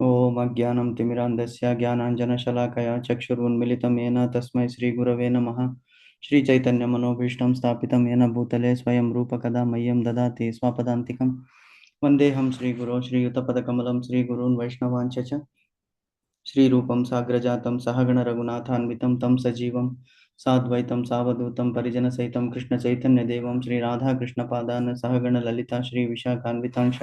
ओम अज्ञानं तिमिरान्धस्य ज्ञानाञ्जनशलाकया चक्षुरुन्मिलितं येन तस्मै श्रीगुरवे नमः। श्रीचैतन्यमनोभीष्टं स्थापितं येन भूतले स्वयं रूपकदा मह्यं ददाति स्वपदान्तिकं। वन्देऽहं श्रीगुरो श्रीयुतपदकमलं श्रीगुरून् वैष्णवांश्च च श्रीरूपं साग्रजातं सहगणरघुनाथान्वितं तं सजीवं साद्वैतं सावधूतं परिजनसहितं कृष्णचैतन्यदेवं श्रीराधाकृष्णपादान् सहगणललिता श्रीविशाखान्वितांश।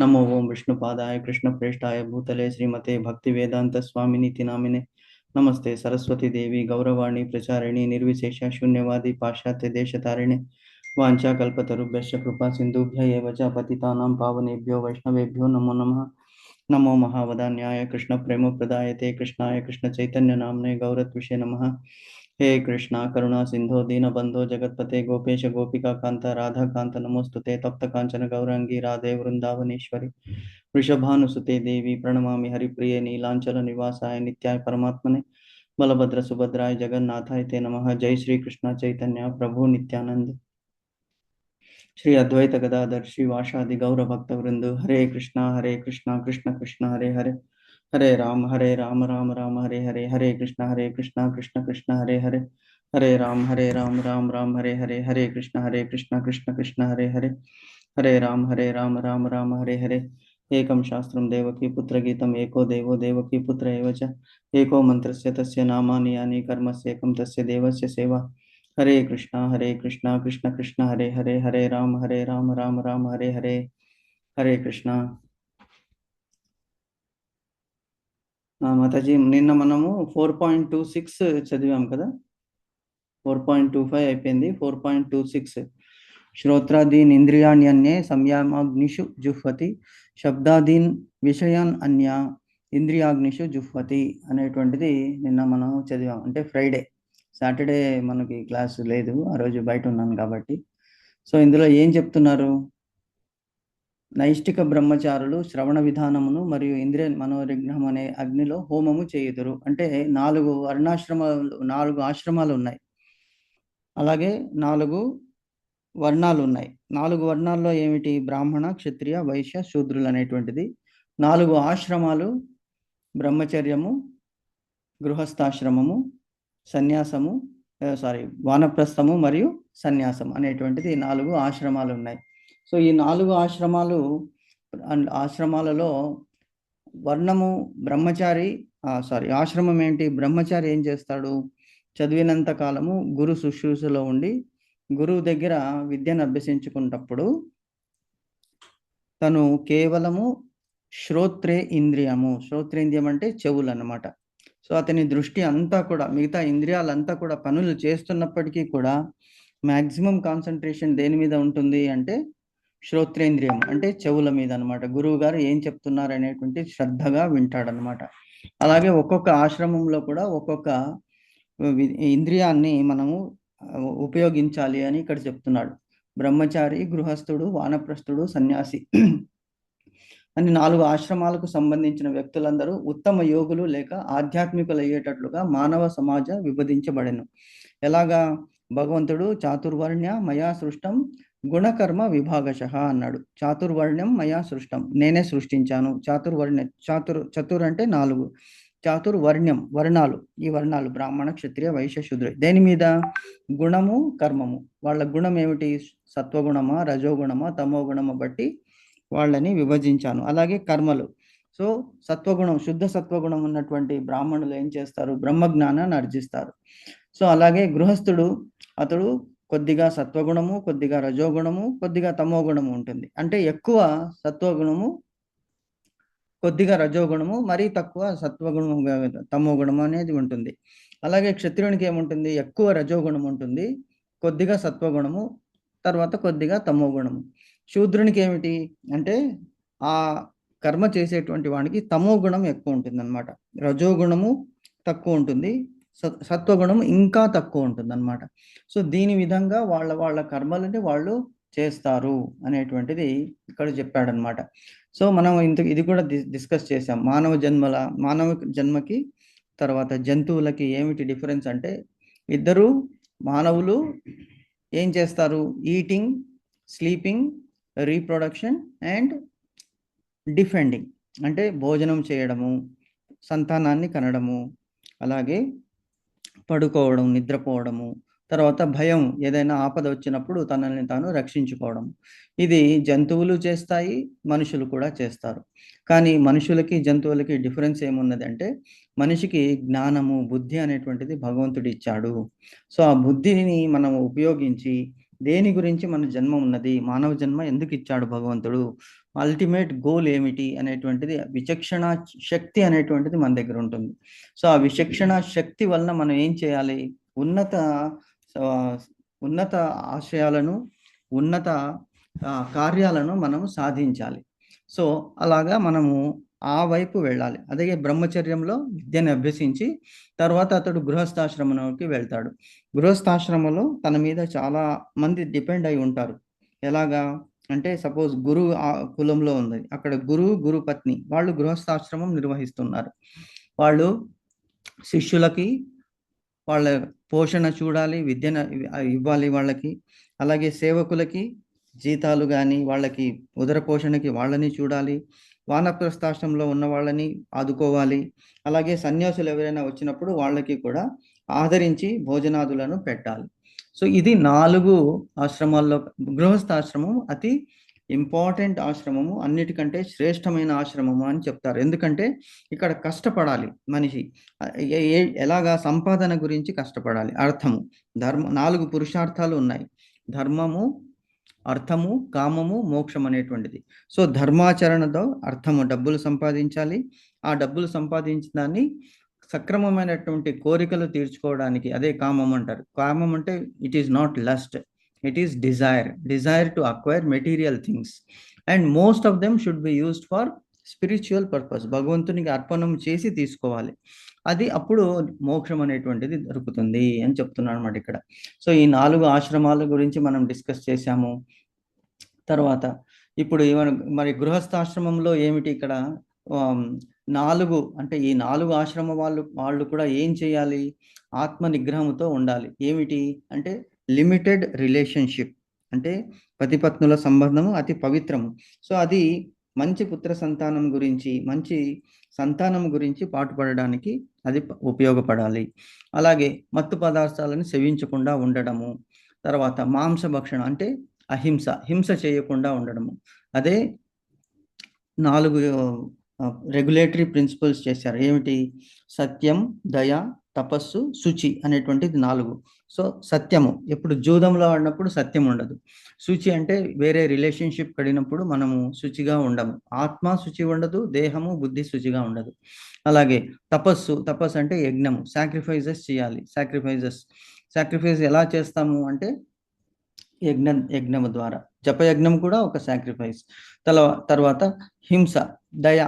नमो ओं विष्णुपादाय कृष्णप्रेष्ठाय भूतले श्रीमते भक्तिवेदान्तस्वामिनीति नामिने। नमस्ते सरस्वती देवी गौरवाणी प्रचारिणी निर्विशेष शून्यवादी पाश्चात्य देशतारिणे। वाञ्छाकल्पतरुभ्यश्च कृपा सिन्धुभ्य एव च पतितानां पावनेभ्यो वैष्णवेभ्यो नमो नमः। नमो महावदान्याय कृष्ण प्रेम प्रदायते कृष्णाय कृष्ण चैतन्य नामने गौरत्विषे नमः। हे कृष्णा करुणा सिंधो दीनबंधो जगतपते गोपेश गोपिका कांता राधा कांत नमोस्तुते तप्त कांचन गौरांगी राधे वृंदावनेश्वरी वृषभानुसुते देवी प्रणमामि हरिप्रिये नीलांचल निवासाय नित्याय परमात्मने बलभद्र सुभद्राय जगन्नाथाय ते नमः। जय श्री कृष्ण चैतन्य प्रभु नित्यानंद श्री अद्वैत गदाधर श्रीवासादि गौर भक्त वृंद। हरे कृष्णा कृष्ण कृष्ण हरे हरे हरे राम राम राम हरे हरे हरे कृष्ण कृष्ण कृष्ण हरे हरे हरे राम राम हरे हरे हरे कृष्ण कृष्ण कृष्ण हरे हरे हरे राम राम हरे हरे। एकं शास्त्रं देवकी पुत्र गीतम् एको देवो देवकी पुत्र एव च एको मंत्रस्य तस्य नामानि यानि कर्मस्य एकं तस्य देवस्य सेवा। हरे कृष्णा कृष्ण कृष्ण हरे हरे हरे राम राम राम हरे हरे हरे कृष्णा। మాతాజీ నిన్న మనము 4.26 చదివాం కదా, 4.25 అయిపోయింది, 4.26 శ్రోత్రాదీన్ ఇంద్రియాణ్యన్యే సంయమాగ్నిషు జుహ్వతి శబ్దాదీన్ విషయాన్ అన్య ఇంద్రియాగ్నిషు జుహ్వతి అనేటువంటిది నిన్న మనం చదివాం. అంటే ఫ్రైడే, సాటర్డే మనకి క్లాస్ లేదు, ఆ రోజు బయట ఉన్నాను కాబట్టి. సో ఇందులో ఏం చెప్తున్నారు? నైష్టిక బ్రహ్మచారులు శ్రవణ విధానమును మరియు ఇంద్రియ మనోనిగ్రహం అనే అగ్నిలో హోమము చేయుదురు. అంటే 4 ఆశ్రమాలు ఉన్నాయి, అలాగే 4 వర్ణాలు ఉన్నాయి. 4 వర్ణాల్లో ఏమిటి? బ్రాహ్మణ, క్షత్రియ, వైశ్య, శూద్రులు అనేటువంటిది. 4 ఆశ్రమాలు బ్రహ్మచర్యము, గృహస్థాశ్రమము, సన్యాసము, వానప్రస్థము మరియు సన్యాసం అనేటువంటిది 4 ఆశ్రమాలు ఉన్నాయి. సో ఈ 4 ఆశ్రమాలలో వర్ణము బ్రహ్మచారి ఆశ్రమం ఏంటి? బ్రహ్మచారి ఏం చేస్తాడు? చదివినంత కాలము గురు శుశ్రూషలో ఉండి గురువు దగ్గర విద్యను అభ్యసించుకున్నప్పుడు తను కేవలము శ్రోత్రేంద్రియం అంటే చెవులు అన్నమాట. సో అతని దృష్టి అంతా కూడా, మిగతా ఇంద్రియాలంతా కూడా పనులు చేస్తున్నప్పటికీ కూడా మ్యాక్సిమం కాన్సన్ట్రేషన్ దేని మీద ఉంటుంది అంటే శ్రోత్రేంద్రియం అంటే చెవుల మీద అనమాట. గురువు గారు ఏం చెప్తున్నారు అనేటువంటి శ్రద్ధగా వింటాడనమాట. అలాగే ఒక్కొక్క ఆశ్రమంలో కూడా ఒక్కొక్క ఇంద్రియాన్ని మనము ఉపయోగించాలి అని ఇక్కడ చెప్తున్నాడు. బ్రహ్మచారి, గృహస్థుడు, వానప్రస్థుడు, సన్యాసి అని 4 ఆశ్రమాలకు సంబంధించిన వ్యక్తులందరూ ఉత్తమ యోగులు లేక ఆధ్యాత్మికులు అయ్యేటట్లుగా మానవ సమాజ విభజించబడెను. ఎలాగా? భగవంతుడు చాతుర్వర్ణ్య మయా సృష్టం గుణకర్మ విభాగశః అన్నాడు. చాతుర్వర్ణ్యం మయా సృష్టం, నేనే సృష్టించాను. చతుర్ అంటే 4, చాతుర్వర్ణ్యం వర్ణాలు. ఈ వర్ణాలు బ్రాహ్మణ, క్షత్రియ, వైశ్య, శూద్ర. దేని మీద? గుణము, కర్మము. వాళ్ళ గుణం ఏమిటి? సత్వగుణమా, రజోగుణమా, తమోగుణమా బట్టి వాళ్ళని విభజించాను. అలాగే కర్మలు. సో సత్వగుణం, శుద్ధ సత్వగుణం ఉన్నటువంటి బ్రాహ్మణులు ఏం చేస్తారు? బ్రహ్మజ్ఞానాన్ని ఆర్జిస్తారు. సో అలాగే గృహస్థుడు, అతడు కొద్దిగా సత్వగుణము, కొద్దిగా రజోగుణము, కొద్దిగా తమోగుణము ఉంటుంది. అంటే ఎక్కువ సత్వగుణము, కొద్దిగా రజోగుణము, మరీ తక్కువ సత్వగుణము, తమోగుణము అనేది ఉంటుంది. అలాగే క్షత్రియునికి ఏముంటుంది? ఎక్కువ రజోగుణం ఉంటుంది, కొద్దిగా సత్వగుణము, తర్వాత కొద్దిగా తమోగుణము. శూద్రునికి ఏమిటి అంటే ఆ కర్మ చేసేటువంటి వాడికి తమోగుణం ఎక్కువ ఉంటుంది అనమాట. రజోగుణము తక్కువ ఉంటుంది, సత్వగుణం ఇంకా తక్కువ ఉంటుంది అనమాట. సో దీని విధంగా వాళ్ళ కర్మలని వాళ్ళు చేస్తారు అనేటువంటిది ఇక్కడ చెప్పాడనమాట. సో మనం ఇది కూడా డిస్కస్ చేసాం. మానవ జన్మకి తర్వాత జంతువులకి ఏమిటి డిఫరెన్స్ అంటే, ఇద్దరు మానవులు ఏం చేస్తారు? Eating, sleeping, reproduction and defending. అంటే భోజనం చేయడము, సంతానాన్ని కనడము, అలాగే పడుకోవడం, నిద్రపోవడము, తర్వాత భయం ఏదైనా ఆపద వచ్చినప్పుడు తనని తాను రక్షించుకోవడం. ఇది జంతువులు చేస్తాయి, మనుషులు కూడా చేస్తారు. కానీ మనుషులకి, జంతువులకి డిఫరెన్స్ ఏమున్నదంటే, మనిషికి జ్ఞానము, బుద్ధి అనేటువంటిది భగవంతుడిచ్చాడు. సో, ఆ బుద్ధిని మనం ఉపయోగించి దేని గురించి మన జన్మ ఉన్నది, మానవ జన్మ ఎందుకిచ్చాడు భగవంతుడు, అల్టిమేట్ గోల్ ఏమిటి అనేటువంటిది విచక్షణ శక్తి అనేటువంటిది మన దగ్గర ఉంటుంది. సో, ఆ విచక్షణ శక్తి వలన మనం ఏం చేయాలి? ఉన్నత ఆహ్, ఉన్నత ఆశయాలను, ఉన్నత కార్యాలను మనం సాధించాలి. సో, అలాగా మనము ఆ వైపు వెళ్ళాలి. అదే బ్రహ్మచర్యంలో విద్యను అభ్యసించి తర్వాత అతడు గృహస్థాశ్రమంలోకి వెళ్తాడు. గృహస్థాశ్రమంలో తన మీద చాలా మంది డిపెండ్ అయి ఉంటారు. ఎలాగా? అంటే సపోజ్ గురువు కులంలో ఉంది. అక్కడ గురువు, గురు పత్ని వాళ్ళు గృహస్థాశ్రమం నిర్వహిస్తున్నారు. వాళ్ళు శిష్యులకి వాళ్ళ పోషణ చూడాలి, విద్యను ఇవ్వాలి వాళ్ళకి. అలాగే సేవకులకి జీతాలు గాని, వాళ్ళకి ఉదర పోషణకి వాళ్ళని చూడాలి. వానప్రస్థాశ్రమంలో ఉన్న వాళ్ళని ఆదుకోవాలి. అలాగే సన్యాసులు ఎవరైనా వచ్చినప్పుడు వాళ్ళకి కూడా ఆదరించి భోజనాదులను పెట్టాలి. సో, ఇది 4 ఆశ్రమాల్లో గృహస్థాశ్రమం అతి ఇంపార్టెంట్ ఆశ్రమము. అన్నిటికంటే శ్రేష్టమైన ఆశ్రమము అని చెప్తారు. ఎందుకంటే ఇక్కడ కష్టపడాలి మనిషి. ఎలాగా సంపాదన గురించి కష్టపడాలి. అర్థము, 4 పురుషార్థాలు ఉన్నాయి. ధర్మము, అర్థము, కామము, మోక్షం అనేటువంటిది. సో, ధర్మాచరణతో అర్థము డబ్బులు సంపాదించాలి. ఆ డబ్బులు సంపాదించిన దాన్ని సక్రమమైనటువంటి కోరికలు తీర్చుకోవడానికి అదే కామం అంటారు. కామం అంటే it is not lust. It is Dzire. Desire to acquire material things. And most of them should be used for spiritual purpose. భగవంతునికి అర్పణం చేసి తీసుకోవాలి. అది అప్పుడు మోక్షం అనేటువంటిది దొరుకుతుంది అని చెప్తున్నాను అన్నమాట ఇక్కడ. సో, ఈ 4 ఆశ్రమాల గురించి మనం డిస్కస్ చేశాము. తర్వాత ఇప్పుడు మరి గృహస్థాశ్రమంలో ఏమిటి ఇక్కడ 4 అంటే ఈ 4 ఆశ్రమ వాళ్ళు కూడా ఏం చేయాలి? ఆత్మ నిగ్రహంతో ఉండాలి. ఏమిటి? అంటే లిమిటెడ్ రిలేషన్‌షిప్. అంటే పతిపత్నుల సంబంధము అతి పవిత్రము. సో, అది మంచి పుత్ర సంతానం గురించి, మంచి సంతానం గురించి పాటుపడడానికి అది ఉపయోగపడాలి. అలాగే మత్తు పదార్థాలను సేవించకుండా ఉండడము. తర్వాత మాంసభక్షణ అంటే అహింస, హింస చేయకుండా ఉండడము. అదే 4 రెగ్యులేటరీ ప్రిన్సిపల్స్ చేశారు. ఏమిటి? సత్యం, దయ, తపస్సు, శుచి అనేటువంటిది 4. సో, సత్యము ఎప్పుడు జూదంలో ఆడినప్పుడు సత్యం ఉండదు. శుచి అంటే వేరే రిలేషన్‌షిప్ పడినప్పుడు మనము శుచిగా ఉండము. ఆత్మ శుచి ఉండదు, దేహము, బుద్ధి శుచిగా ఉండదు. అలాగే తపస్సు అంటే యజ్ఞము. సాక్రిఫైజెస్ చేయాలి. సాక్రిఫైస్ ఎలా చేస్తాము అంటే యజ్ఞము ద్వారా. జపయజ్ఞం కూడా ఒక సాక్రిఫైస్. తర్వాత హింస, దయ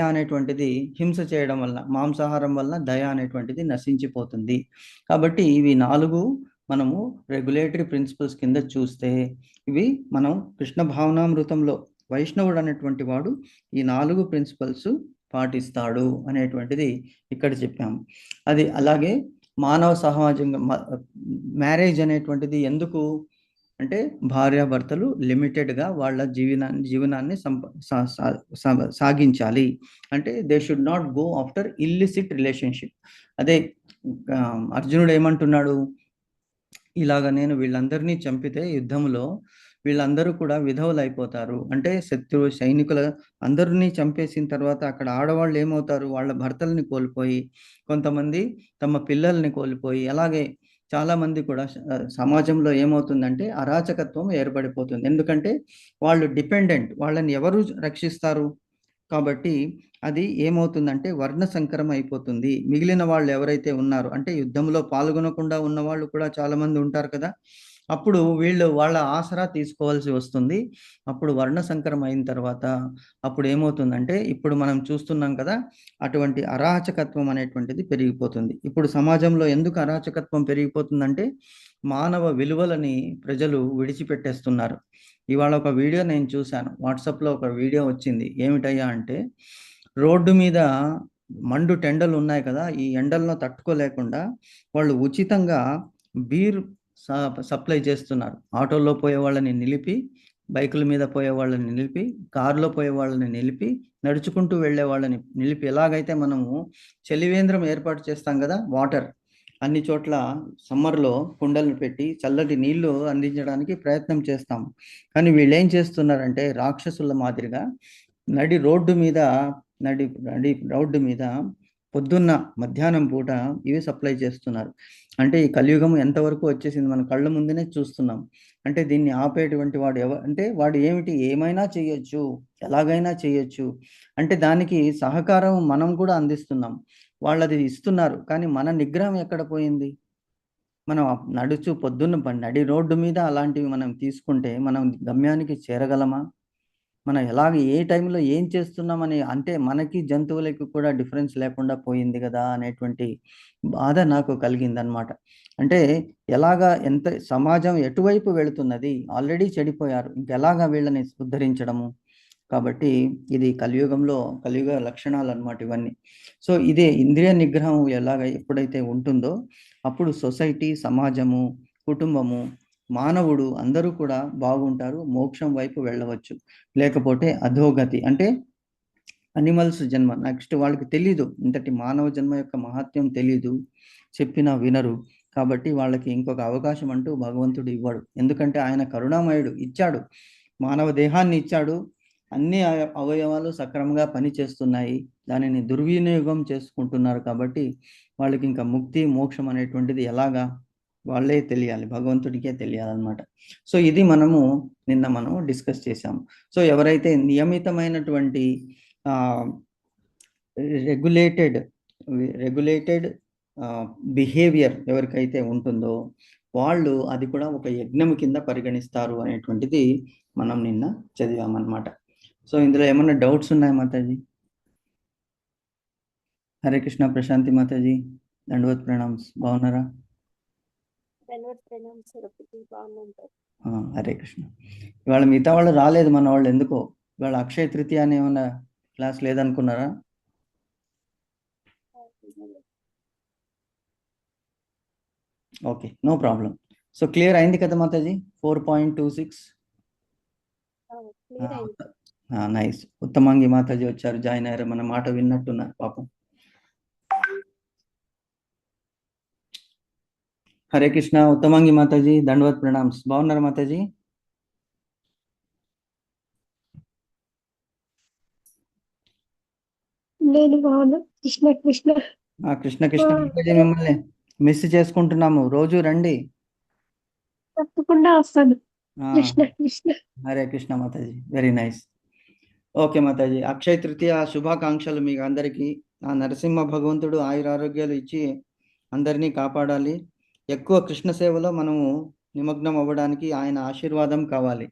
అనేటువంటిది హింస చేయడం వల్ల, మాంసాహారం వల్ల దయ అనేటువంటిది నశించిపోతుంది. కాబట్టి ఇవి 4 మనము రెగ్యులేటరీ ప్రిన్సిపల్స్ కింద చూస్తే, ఇవి మనం కృష్ణ భావనామృతంలో వైష్ణవుడు అనేటువంటి వాడు ఈ 4 ప్రిన్సిపల్స్ పాటిస్తాడు అనేటువంటిది ఇక్కడ చెప్పాము. అది అలాగే మానవ సమాజంగా మ్యారేజ్ అనేటువంటిది ఎందుకు అంటే భార్యాభర్తలు లిమిటెడ్‌గా వాళ్ళ జీవనాన్ని సాగించాలి. అంటే they should not go after illicit relationship. అదే అర్జునుడు ఏమంటున్నాడు? ఇలాగ నేను వీళ్ళందరినీ చంపితే యుద్ధంలో వీళ్ళందరూ కూడా విధవలైపోతారు. అంటే సైనికుల అందరిని చంపేసిన తర్వాత అక్కడ ఆడవాళ్ళు ఏమవుతారు? వాళ్ళ భర్తలని కోల్పోయి, కొంతమంది తమ పిల్లల్ని కోల్పోయి, అలాగే చాలామంది కూడా సమాజంలో ఏమవుతుందంటే అరాచకత్వం ఏర్పడిపోతుంది. ఎందుకంటే వాళ్ళు డిపెండెంట్. వాళ్ళని ఎవరు రక్షిస్తారు? కాబట్టి అది ఏమవుతుందంటే వర్ణ సంకరం అయిపోతుంది. మిగిలిన వాళ్ళు ఎవరైతే ఉన్నారో అంటే యుద్ధంలో పాల్గొనకుండా ఉన్నవాళ్ళు కూడా చాలామంది ఉంటారు కదా! అప్పుడు వీళ్ళు వాళ్ళ ఆసరా తీసుకోవాల్సి వస్తుంది. అప్పుడు వర్ణ సంకరం అయిన తర్వాత అప్పుడు ఏమవుతుందంటే ఇప్పుడు మనం చూస్తున్నాం కదా! అటువంటి అరాచకత్వం అనేటువంటిది పెరిగిపోతుంది. ఇప్పుడు సమాజంలో ఎందుకు అరాచకత్వం పెరిగిపోతుందంటే మానవ విలువలని ప్రజలు విడిచిపెట్టేస్తున్నారు. ఇవాళ ఒక వీడియో నేను చూశాను. వాట్సాప్‌లో ఒక వీడియో వచ్చింది. ఏమిటయ్యా అంటే రోడ్డు మీద టెండలు ఉన్నాయి కదా! ఈ ఎండలను తట్టుకోలేకుండా వాళ్ళు ఉచితంగా బీర్ సప్లై చేస్తున్నారు. ఆటోలో పోయే వాళ్ళని నిలిపి బైకుల మీద పోయే వాళ్ళని నిలిపి, కారులో పోయే వాళ్ళని నిలిపి, నడుచుకుంటూ వెళ్ళే వాళ్ళని నిలిపి, ఎలాగైతే మనము చలివేంద్రం ఏర్పాటు చేస్తాం కదా, వాటర్ అన్ని చోట్ల సమ్మర్లో కుండలను పెట్టి చల్లటి నీళ్లు అందించడానికి ప్రయత్నం చేస్తాం. కానీ వీళ్ళు ఏం చేస్తున్నారంటే రాక్షసుల మాదిరిగా నడి రోడ్డు మీద నడి నడి రోడ్డు మీద పొద్దున్న మధ్యాహ్నం పూట ఇవి సప్లై చేస్తున్నారు. అంటే ఈ కలియుగం ఎంతవరకు వచ్చేసింది మన కళ్ళ ముందునే చూస్తున్నాం. అంటే దీన్ని ఆపేటువంటి వాడు అంటే వాడు ఏమైనా చేయొచ్చు, ఎలాగైనా చేయొచ్చు. అంటే దానికి సహకారం మనం కూడా అందిస్తున్నాం. వాళ్ళది ఇస్తున్నారు, కానీ మన నిగ్రహం ఎక్కడ పోయింది? మనం పొద్దున్న నడి రోడ్డు మీద అలాంటివి మనం తీసుకుంటే మనం గమ్యానికి చేరగలమా? మనం ఏ టైంలో ఏం చేస్తున్నామని, అంటే మనకి జంతువులకి కూడా డిఫరెన్స్ లేకుండా పోయింది కదా అనేటువంటి బాధ నాకు కలిగిందనమాట. అంటే ఎంత సమాజం ఎటువైపు వెళుతున్నది? ఆల్రెడీ చెడిపోయారు, ఇంకెలాగా వీళ్ళని ఉద్ధరించడము? కాబట్టి ఇది కలియుగ లక్షణాలు అన్నమాట ఇవన్నీ. సో ఇదే ఇంద్రియ నిగ్రహం ఎప్పుడైతే ఉంటుందో అప్పుడు సొసైటీ, సమాజము, కుటుంబము, మానవుడు అందరూ కూడా బాగుంటారు, మోక్షం వైపు వెళ్ళవచ్చు. లేకపోతే అధోగతి, అంటే అనిమల్స్ జన్మ. నెక్స్ట్ వాళ్ళకి తెలీదు, ఇంతటి మానవ జన్మ యొక్క మహత్యం తెలీదు, చెప్పినా వినరు. కాబట్టి వాళ్ళకి ఇంకొక అవకాశం అంటూ భగవంతుడు ఇవ్వడు. ఎందుకంటే ఆయన కరుణామయుడు, ఇచ్చాడు, మానవ దేహాన్ని ఇచ్చాడు, అన్ని అవయవాలు సక్రమంగా పనిచేస్తున్నాయి, దానిని దుర్వినియోగం చేసుకుంటున్నారు. కాబట్టి వాళ్ళకి ఇంకా ముక్తి, మోక్షం అనేటువంటిది ఎలాగా వాళ్ళే తెలియాలి, భగవంతుడికే తెలియాలన్నమాట. సో ఇది నిన్న మనం డిస్కస్ చేసాము. సో ఎవరైతే నియమితమైనటువంటి రెగ్యులేటెడ్ బిహేవియర్ ఎవరికైతే ఉంటుందో వాళ్ళు అది కూడా ఒక యజ్ఞం కింద పరిగణిస్తారు అనేటువంటిది మనం నిన్న చదివామన్నమాట. సో ఇందులో ఏమన్నా డౌట్స్ ఉన్నాయా మాతాజీ? హరే కృష్ణ ప్రశాంతి మాతాజీ, దండవత్ ప్రణామ్స్. బాగున్నారా? హరే కృష్ణ. ఇవాళ మిగతా వాళ్ళు రాలేదు, మన వాళ్ళు ఎందుకో. ఇవాళ అక్షయ తృతీయ అని ఏమన్నా క్లాస్ లేదనుకున్నారా? Okay, no problem. So clear అయింది కదా మాతాజీ? 4.26 నైస్. ఉత్తమంగి మాతాజీ వచ్చారు, జాయిన్ అయ్యారు, మన మాట విన్నట్టున్నారు పాపం. హరే కృష్ణ. ఉత్తమంగి మాతాజీ, దండవత్ ప్రణామ్స్. బాగున్నారు మాతాజీ? కృష్ణ కృష్ణ. కృష్ణ కృష్ణ మాతాజీ, మిమ్మల్ని మిస్ చేసుకుంటున్నాము, రోజు రండి. తప్పకుండా వస్తాను. Krishna Krishna. Hare Krishna Mataji, very nice. Okay Mataji, Akshaya Tritiya శుభాకాంక్షలు మీకు అందరికీ. ఆ నరసింహ భగవంతుడు ఆయురారోగ్యాలు ఇచ్చి అందరినీ కాపాడాలి. ఎక్కువ కృష్ణ సేవలో మనము నిమగ్నం అవ్వడానికి ఆయన ఆశీర్వాదం కావాలి.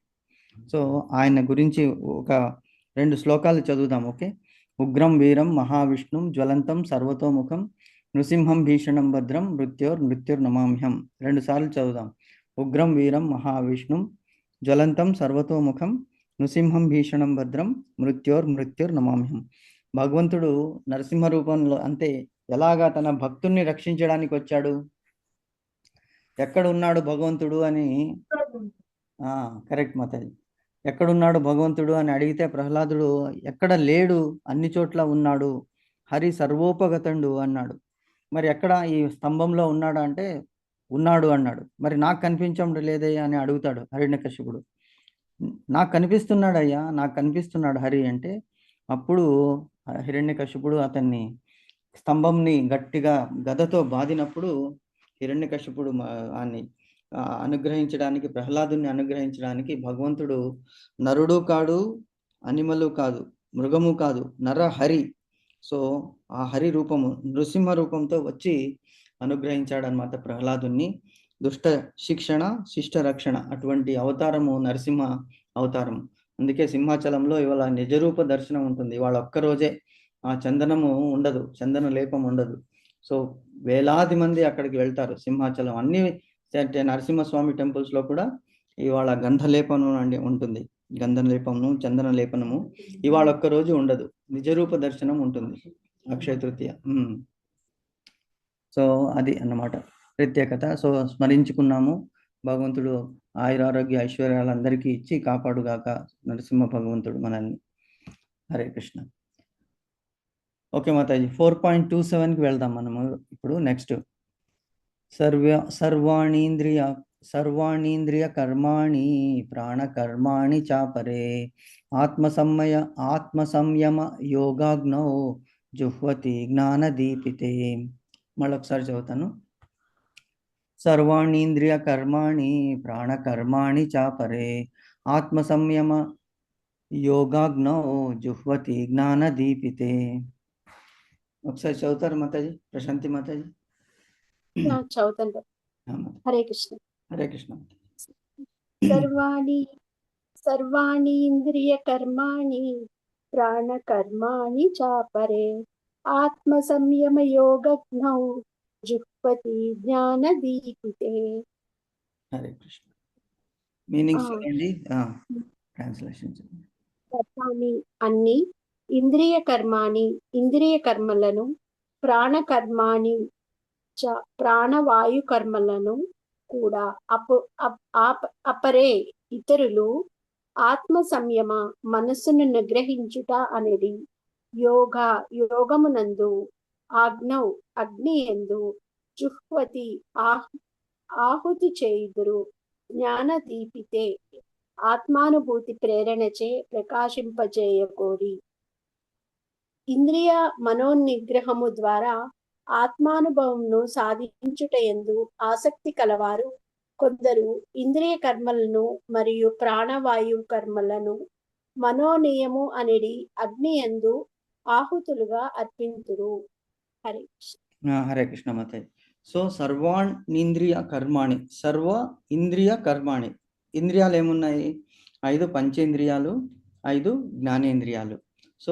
సో ఆయన గురించి ఒక 2 శ్లోకాలు చదువుదాం. ఓకే. ఉగ్రం వీరం మహావిష్ణుం జ్వలంతం సర్వతోముఖం నృసింహం భీషణం భద్రం మృత్యుర్నమామ్యహం. 2 సార్లు చదువుదాం. ఉగ్రం వీరం మహావిష్ణుం జ్వలంతం సర్వతోముఖం నృసింహం భీషణం భద్రం మృత్యుర్నమామ్యహం. భగవంతుడు నరసింహ రూపంలో, అంటే ఎలాగా తన భక్తుల్ని రక్షించడానికి వచ్చాడు. ఎక్కడ ఉన్నాడు భగవంతుడు అని, కరెక్ట్ మాతాజీ, ఎక్కడున్నాడు భగవంతుడు అని అడిగితే ప్రహ్లాదుడు ఎక్కడ లేడు, అన్ని చోట్ల ఉన్నాడు, హరి సర్వోపగతండు అన్నాడు. మరి ఎక్కడ ఈ స్తంభంలో ఉన్నాడా అంటే ఉన్నాడు అన్నాడు. మరి నాకు కనిపించడం లేదే అని అడుగుతాడు హిరణ్యకశిపుడు. నాకు కనిపిస్తున్నాడు నాకు కనిపిస్తున్నాడు హరి అంటే, అప్పుడు హిరణ్యకశిపుడు అతన్ని స్తంభంని గట్టిగా గదతో బాదినప్పుడు హిరణ్యకశిపుడు అని అనుగ్రహించడానికి, ప్రహ్లాదుని అనుగ్రహించడానికి భగవంతుడు నరుడు కాడు, అనిమలు కాదు, మృగము కాదు, నరహరి. సో ఆ హరి రూపము నృసింహ రూపంతో వచ్చి అనుగ్రహించాడనమాట ప్రహ్లాదుని. దుష్ట శిక్షణ, శిష్ట రక్షణ, అటువంటి అవతారము నరసింహ అవతారం. అందుకే సింహాచలంలో ఇవాళ నిజరూప దర్శనం ఉంటుంది. ఇవాళ ఒక్కరోజే ఆ చందనము ఉండదు, చందన లేపం ఉండదు. సో వేలాది మంది అక్కడికి వెళ్తారు సింహాచలం. అన్ని నరసింహస్వామి టెంపుల్స్ లో కూడా ఇవాళ గంధలేపనం అండి ఉంటుంది. గంధం లేపము, చందన లేపనము ఇవాళ ఒక్క రోజు ఉండదు, నిజరూప దర్శనం ఉంటుంది అక్షయ తృతీయ. సో అది అన్నమాట ప్రత్యేకత. సో స్మరించుకున్నాము భగవంతుడు ఆయురారోగ్య ఐశ్వర్యాలందరికీ ఇచ్చి కాపాడుగాక నరసింహ భగవంతుడు మనల్ని. హరే కృష్ణ. ఓకే మాతాజీ, 4.27కి వెళ్దాం మనము ఇప్పుడు. నెక్స్ట్, సర్వాణీంద్రియ కర్మాణి ప్రాణకర్మాణి చాపరే ఆత్మ సంయమ యోగాగ్నౌ జుహ్వతి జ్ఞానదీపితే. మళ్ళొకసారి చదువుతాను. సర్వాణీంద్రియ కర్మాణి ప్రాణకర్మాణి చాపరే ఆత్మ సంయమ యోగాగ్నౌ జుహ్వతి జ్ఞానదీపితే. ఒకసారి చదువుతారు మాతాజీ, ప్రశాంతి మాతాజీ? చదువుతాను. హరే కృష్ణ. హరే కృష్ణ. సర్వాణి ఇంద్రియ కర్మాణి ప్రాణకర్మాణి చాపరే ఆత్మ సంయమ యోగజ్ఞౌ జుహ్వతి జ్ఞానదీపితే. హరే కృష్ణ. మీనింగ్స్ ఏంటి? ట్రాన్స్లేషన్. కర్మాణి అన్ని, ఇంద్రియ కర్మలను, ప్రాణకర్మాణి ప్రాణవాయు కర్మలను కూడా, అపరే ఇతరులు, ఆత్మ సంయమ మనస్సును నిగ్రహించుట అనేది యోగమునందు, అగ్ని యందు, జుహ్వతి ఆహుతి చేయుదురు, జ్ఞాన దీపితే ఆత్మానుభూతి ప్రేరణచే ప్రకాశింపజేయకోరి. ఇంద్రియ మనోనిగ్రహము ద్వారా ఆత్మానుభవంను సాధించుటయందు ఆసక్తి కలవారు కొందరు ఇంద్రియ కర్మలను మరియు ప్రాణవాయు కర్మలను మనోనియము అనేది అగ్నియందు ఆహుతులుగా అర్పింతురు. హరే కృష్ణ. హరే కృష్ణ మాతాజీ. సో సర్వాణీంద్రియ కర్మాణి, సర్వ ఇంద్రియ కర్మాణి. ఇంద్రియాలు ఏమున్నాయి? 5 పంచేంద్రియాలు, 5 జ్ఞానేంద్రియాలు. సో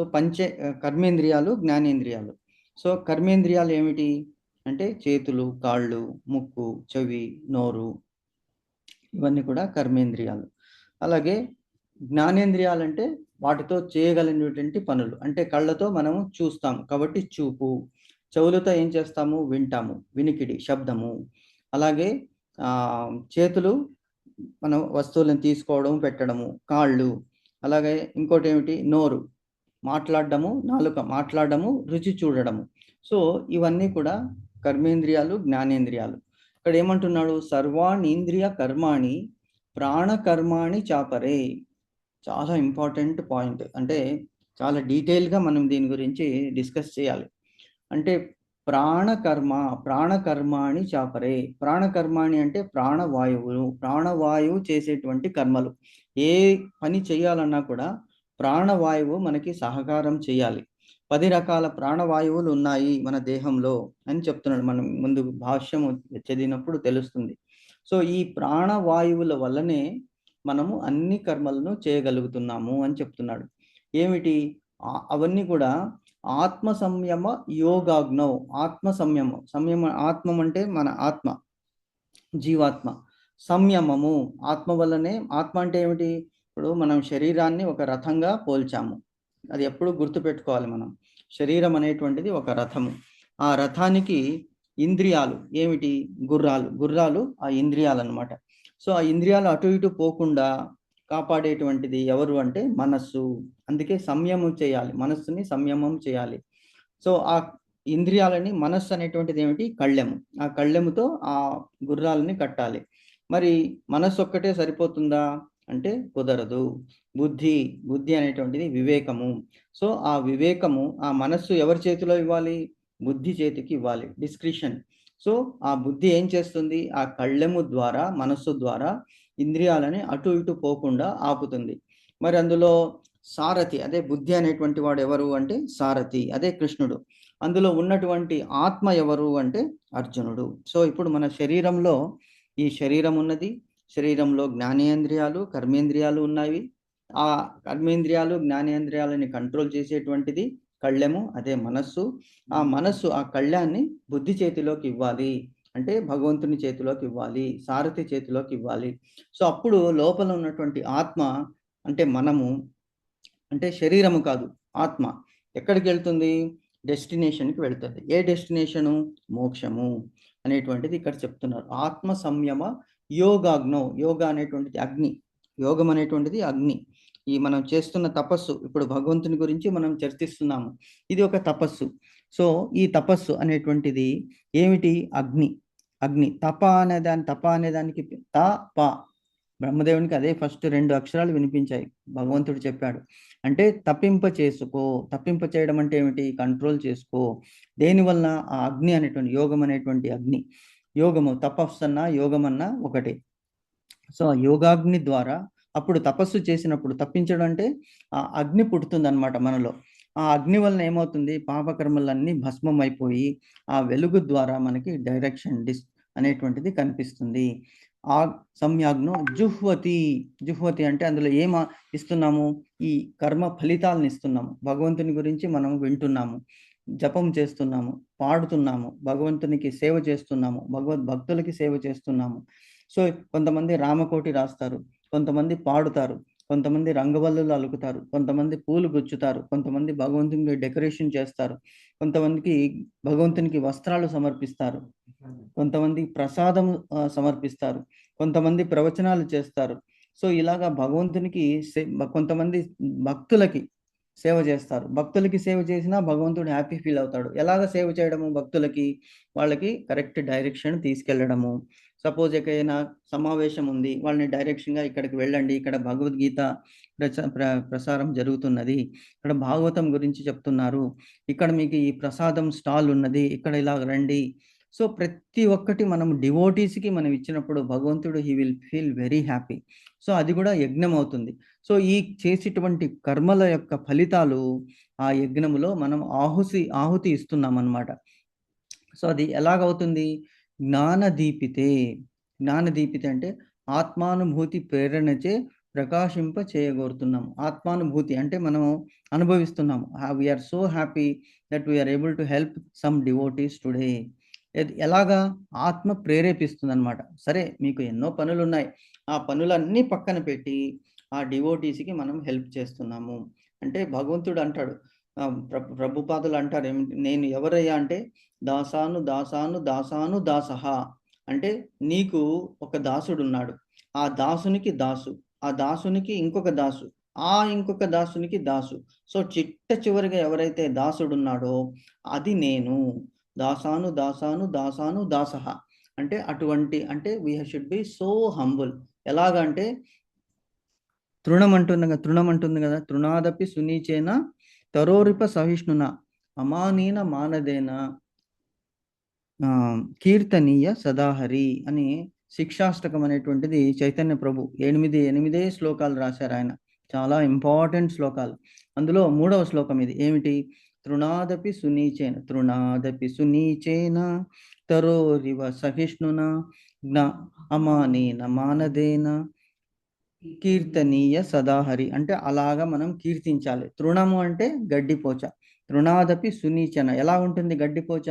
కర్మేంద్రియాలు, జ్ఞానేంద్రియాలు. సో కర్మేంద్రియాలు ఏమిటి అంటే చేతులు, కాళ్ళు, ముక్కు, చెవి, నోరు, ఇవన్నీ కూడా కర్మేంద్రియాలు. అలాగే జ్ఞానేంద్రియాలు అంటే వాటితో చేయగలిగినటువంటి పనులు. అంటే కళ్ళతో మనము చూస్తాము కాబట్టి చూపు, చెవులతో ఏం చేస్తాము? వింటాము, వినికిడి, శబ్దము. అలాగే చేతులు మనం వస్తువులను తీసుకోవడం, పెట్టడము, కాళ్ళు. అలాగే ఇంకోటి ఏమిటి? నోరు, మాట్లాడడము, నాలుక మాట్లాడడము, రుచి చూడడము. సో ఇవన్నీ కూడా కర్మేంద్రియాలు, జ్ఞానేంద్రియాలు. ఇక్కడ ఏమంటున్నాడు? సర్వాణీంద్రియ కర్మాణి ప్రాణకర్మాణి చాపరే. చాలా ఇంపార్టెంట్ పాయింట్. అంటే చాలా డీటెయిల్గా మనం దీని గురించి డిస్కస్ చేయాలి. అంటే ప్రాణకర్మాణి చాపరే. ప్రాణకర్మాణి అంటే ప్రాణవాయువు చేసేటువంటి కర్మలు. ఏ పని చేయాలన్నా కూడా ప్రాణవాయువు మనకి సహకారం చేయాలి. 10 రకాల ప్రాణవాయువులు ఉన్నాయి మన దేహంలో అని చెప్తున్నాడు. మనం ముందు భాష్యము చదివినప్పుడు తెలుస్తుంది. సో ఈ ప్రాణవాయువుల వల్లనే మనము అన్ని కర్మలను చేయగలుగుతున్నాము అని చెప్తున్నాడు. ఏమిటి అవన్నీ కూడా? ఆత్మ సంయమ యోగాగ్నౌ. ఆత్మ సంయమం ఆత్మం అంటే మన ఆత్మ, జీవాత్మ. సంయమము ఆత్మ వల్లనే. ఆత్మ అంటే ఏమిటి? ఇప్పుడు మనం శరీరాన్ని ఒక రథంగా పోల్చాము. అది ఎప్పుడు గుర్తుపెట్టుకోవాలి మనం. శరీరం అనేటువంటిది ఒక రథము. ఆ రథానికి ఇంద్రియాలు ఏమిటి? గుర్రాలు ఆ ఇంద్రియాలు అన్నమాట. సో ఆ ఇంద్రియాలు అటు ఇటు పోకుండా కాపాడేటువంటిది ఎవరు అంటే మనస్సు. అందుకే సంయమం చేయాలి, మనస్సుని సంయమం చేయాలి. సో ఆ ఇంద్రియాలని, మనస్సు అనేటువంటిది ఏమిటి? కళ్ళెము. ఆ కళ్ళెముతో ఆ గుర్రాలని కట్టాలి. మరి మనస్సు ఒక్కటే సరిపోతుందా అంటే కుదరదు. బుద్ధి అనేటువంటిది వివేకము. సో ఆ వివేకము, ఆ మనస్సు ఎవరి చేతిలో ఇవ్వాలి? బుద్ధి చేతికి ఇవ్వాలి, డిస్క్రిషన్. సో ఆ బుద్ధి ఏం చేస్తుంది? ఆ కళ్ళెము ద్వారా, మనస్సు ద్వారా ఇంద్రియాలని అటు ఇటు పోకుండా ఆపుతుంది. మరి అందులో సారథి, అదే బుద్ధి అనేటువంటి వాడు ఎవరు అంటే సారథి, అదే కృష్ణుడు. అందులో ఉన్నటువంటి ఆత్మ ఎవరు అంటే అర్జునుడు. సో ఇప్పుడు మన శరీరంలో ఈ శరీరం ఉన్నది. శరీరంలో జ్ఞానేంద్రియాలు, కర్మేంద్రియాలు ఉన్నాయి. ఆ కర్మేంద్రియాలు, జ్ఞానేంద్రియాలని కంట్రోల్ చేసేటువంటిది కళ్ళెము, అదే మనస్సు. ఆ మనస్సు ఆ కళ్ళాన్ని బుద్ధి చేతిలోకి ఇవ్వాలి, అంటే భగవంతుని చేతిలోకి ఇవ్వాలి, సారథి చేతిలోకి ఇవ్వాలి. సో అప్పుడు లోపల ఉన్నటువంటి ఆత్మ అంటే మనము, అంటే శరీరము కాదు, ఆత్మ ఎక్కడికి వెళ్తుంది? డెస్టినేషన్కి వెళ్తుంది. ఏ డెస్టినేషను? మోక్షము అనేటువంటిది ఇక్కడ చెప్తున్నారు. ఆత్మ సంయమ యోగాగ్నో, యోగ అనేటువంటిది అగ్ని, యోగం అనేటువంటిది అగ్ని. ఈ మనం చేస్తున్న తపస్సు, ఇప్పుడు భగవంతుని గురించి మనం చర్చిస్తున్నాము, ఇది ఒక తపస్సు. సో ఈ తపస్సు అనేటువంటిది ఏమిటి? అగ్ని. అగ్ని. తప అనేదానికి తప, బ్రహ్మదేవునికి అదే ఫస్ట్ 2 అక్షరాలు వినిపించాయి. భగవంతుడు చెప్పాడు అంటే తప్పింప చేసుకో. తప్పింప చేయడం అంటే ఏమిటి? కంట్రోల్ చేసుకో. దేనివల్ల? ఆ అగ్ని అనేటువంటి, యోగం అనేటువంటి అగ్ని. యోగము, తపస్సన్నా యోగమన్నా ఒకటే. సో ఆ యోగాగ్ని ద్వారా అప్పుడు తపస్సు చేసినప్పుడు, తప్పించడం అంటే ఆ అగ్ని పుడుతుంది అనమాట మనలో. ఆ అగ్ని వలన ఏమవుతుంది? పాపకర్మలన్నీ భస్మం అయిపోయి ఆ వెలుగు ద్వారా మనకి డైరెక్షన్ అనేటువంటిది కనిపిస్తుంది. ఆ సమ్యాగ్నో జుహ్వతి. జుహ్వతి అంటే అందులో ఏం ఇస్తున్నాము? ఈ కర్మ ఫలితాలను ఇస్తున్నాము. భగవంతుని గురించి మనం వింటున్నాము, జపం చేస్తున్నాము, పాడుతున్నాము, భగవంతునికి సేవ చేస్తున్నాము, భక్తులకి సేవ చేస్తున్నాము. సో కొంతమంది రామకోటి రాస్తారు, కొంతమంది పాడుతారు, కొంతమంది రంగవల్లులు అలుకుతారు, కొంతమంది పూలు గుచ్చుతారు, కొంతమంది భగవంతునికి డెకరేషన్ చేస్తారు, కొంతమందికి భగవంతునికి వస్త్రాలు సమర్పిస్తారు, కొంతమంది ప్రసాదం సమర్పిస్తారు, కొంతమంది ప్రవచనాలు చేస్తారు. సో ఇలాగా భగవంతునికి కొంతమంది భక్తులకి సేవ చేస్తారు. భక్తులకి సేవ చేసినా భగవంతుడు హ్యాపీ ఫీల్ అవుతాడు. ఎలాగ సేవ చేయడము? భక్తులకి, వాళ్ళకి కరెక్ట్ డైరెక్షన్ తీసుకెళ్ళడము. సపోజ్ ఎక్కడైనా సమావేశం ఉంది, వాళ్ళని డైరెక్షన్గా ఇక్కడికి వెళ్ళండి, ఇక్కడ భగవద్గీత ప్రసారం జరుగుతున్నది, ఇక్కడ భాగవతం గురించి చెప్తున్నారు, ఇక్కడ మీకు ఈ ప్రసాదం స్టాల్ ఉన్నది, ఇక్కడ ఇలా రండి. సో ప్రతి ఒక్కటి మనం డివోటీస్కి మనం ఇచ్చినప్పుడు భగవంతుడు he will feel very happy. So అది కూడా యజ్ఞం అవుతుంది. సో ఈ చేసేటువంటి కర్మల యొక్క ఫలితాలు ఆ యజ్ఞములో మనం ఆహుతి ఇస్తున్నాం అన్నమాట. సో అది ఎలాగవుతుంది? జ్ఞానదీపితే. జ్ఞానదీపితే అంటే ఆత్మానుభూతి ప్రేరణచే ప్రకాశింప చేయగోరుతున్నాము. ఆత్మానుభూతి అంటే మనము అనుభవిస్తున్నాము. We are so happy that we are able to help some devotees today. ఎలాగా? ఆత్మ ప్రేరేపిస్తుంది అనమాట. సరే మీకు ఎన్నో పనులు ఉన్నాయి, ఆ పనులన్నీ పక్కన పెట్టి ఆ డివోటీస్కి మనం హెల్ప్ చేస్తున్నాము అంటే భగవంతుడు అంటాడు, ప్రభుపాదులు అంటారు ఏమిటి? నేను ఎవరయ్యా అంటే దాసాను దాసాను దాసాను దాసహ. అంటే నీకు ఒక దాసుడు ఉన్నాడు, ఆ దాసునికి దాసు, ఆ దాసునికి ఇంకొక దాసు, ఆ ఇంకొక దాసునికి దాసు. సో చిట్ట చివరిగా ఎవరైతే దాసుడు ఉన్నాడో అది నేను. దాసాను దాసాను దాసాను దాసహ అంటే అటువంటి, అంటే we should be so humble. ఎలాగంటే తృణం అంటుంది కదా, తృణాదపి సునీచేన తరోరిప సహిష్ణున అమానీన మానదేన కీర్తనీయ సదాహరి అని శిక్షాష్టకం అనేటువంటిది చైతన్య ప్రభు 8 శ్లోకాలు రాశారు ఆయన. చాలా ఇంపార్టెంట్ శ్లోకాలు. అందులో 3వ శ్లోకం ఇది. ఏమిటి? తృణాదపి సునీచేన తరోరివ సహిష్ణున అమానేన మానదేన కీర్తనీయ సదాహరి అంటే అలాగా మనం కీర్తించాలి. తృణము అంటే గడ్డిపోచ. తృణాదపి సునీచన. ఎలా ఉంటుంది గడ్డిపోచ?